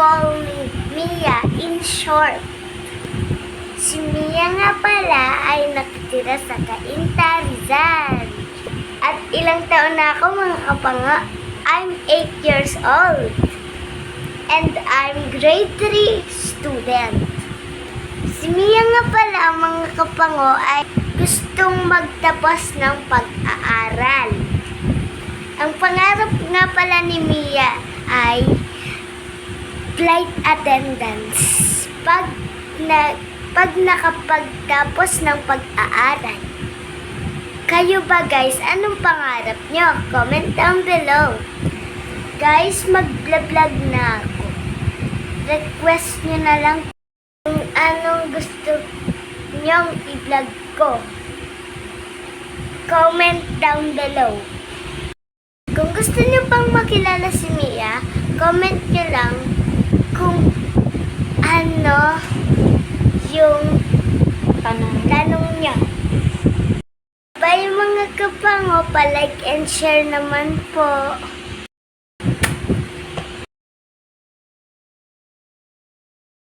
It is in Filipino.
call me Mia in short. Si Mia nga pala ay nakatira sa Cainta, Rizal. At ilang taon na ako mga kapango? I'm 8 years old. And I'm grade 3 student. Si Mia nga pala mga kapango ay gustong magtapos ng pag-aaral. Ang pangarap nga pala ni Mia ay flight attendance. Pag nakapagtapos ng pag-aaral. Kayo ba guys, anong pangarap nyo? Comment down below. Guys, mag-vlog na ako. Request nyo na lang kung anong gusto nyong i-vlog ko. Comment down below. Kung gusto nyo pang makilala si Mia, comment nyo lang kung ano yung tanong niya. Bye mga kapango, pa-like and share naman po.